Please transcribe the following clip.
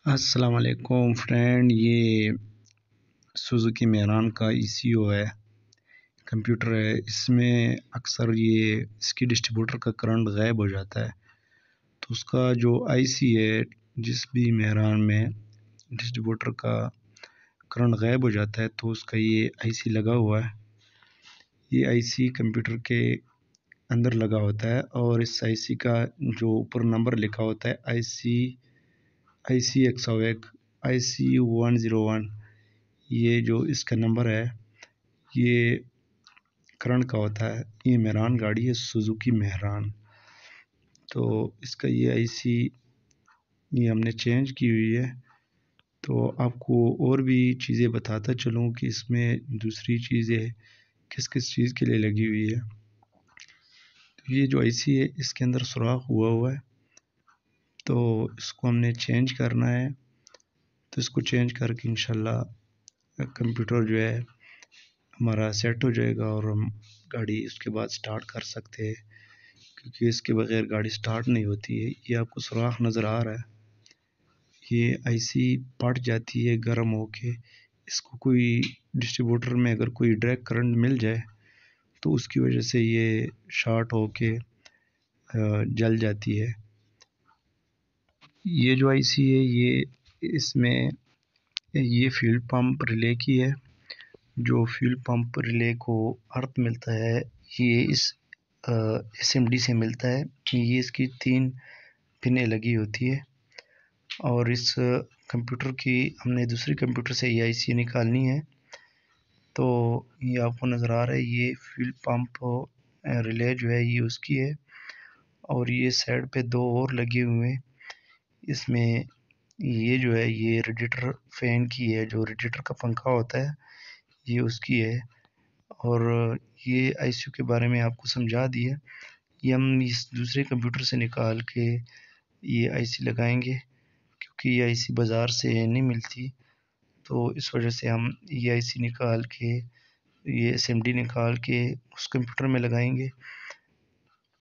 السلام علیکم فرینڈ، یہ سوزوکی میران کا ECU ہے، کمپیوٹر ہے۔ اس میں اکثر اس کی ڈسٹریبیوٹر کا کرنٹ غائب ہو جاتا ہے، تو اس کا جو IC ہے، جس بھی میران میں ڈسٹریبیوٹر کا کرنٹ غائب ہو جاتا ہے تو اس کا یہ IC لگا ہوا ہے۔ یہ IC کمپیوٹر کے اندر لگا ہوتا ہے، اور اس IC کا جو اوپر نمبر لکھا ہوتا ہے IC 101 IC 101، یہ جو اس کا نمبر ہے یہ کرنٹ کا ہوتا ہے۔ یہ میران گاڑی ہے، سوزوکی میران۔ تو اس کا یہ IC یہ ہم نے چینج کی ہوئی ہے، تو آپ کو اور بھی چیزیں بتاتا چلوں کہ اس میں دوسری چیزیں کس کس چیز کے لیے لگی ہوئی ہے۔ تو یہ جو IC ہے اس کے اندر سوراخ ہوا ہے، تو اس کو ہم نے چینج کرنا ہے۔ تو اس کو چینج کر کے انشاءاللہ کمپیوٹر جو ہے ہمارا سیٹ ہو جائے گا، اور ہم گاڑی اس کے بعد سٹارٹ کر سکتے ہیں، کیونکہ اس کے بغیر گاڑی سٹارٹ نہیں ہوتی ہے۔ یہ آپ کو سوراخ نظر آ رہا ہے، یہ IC پھٹ جاتی ہے گرم ہو کے۔ اس کو کوئی ڈسٹریبیوٹر میں اگر کوئی ڈائریکٹ کرنٹ مل جائے تو اس کی وجہ سے یہ شارٹ ہو کے جل جاتی ہے۔ یہ جو IC ہے یہ اس میں یہ فیول پمپ ریلے کی ہے۔ جو فیول پمپ ریلے کو ارتھ ملتا ہے یہ اس SMD سے ملتا ہے۔ یہ اس کی 3 پنیں لگی ہوتی ہے، اور اس کمپیوٹر کی ہم نے دوسری کمپیوٹر سے یہ IC نکالنی ہے۔ تو یہ آپ کو نظر آ رہا ہے، یہ فیول پمپ ریلے جو ہے یہ اس کی ہے، اور یہ سائڈ پہ 2 اور لگے ہوئے ہیں۔ اس میں یہ جو ہے یہ ریڈیٹر فین کی ہے، جو ریڈیٹر کا پنکھا ہوتا ہے یہ اس کی ہے۔ اور یہ ICU کے بارے میں آپ کو سمجھا دیا۔ یہ ہم اس دوسرے کمپیوٹر سے نکال کے یہ IC لگائیں گے، کیونکہ یہ IC بازار سے نہیں ملتی، تو اس وجہ سے ہم یہ IC نکال کے یہ SMD نکال کے اس کمپیوٹر میں لگائیں گے۔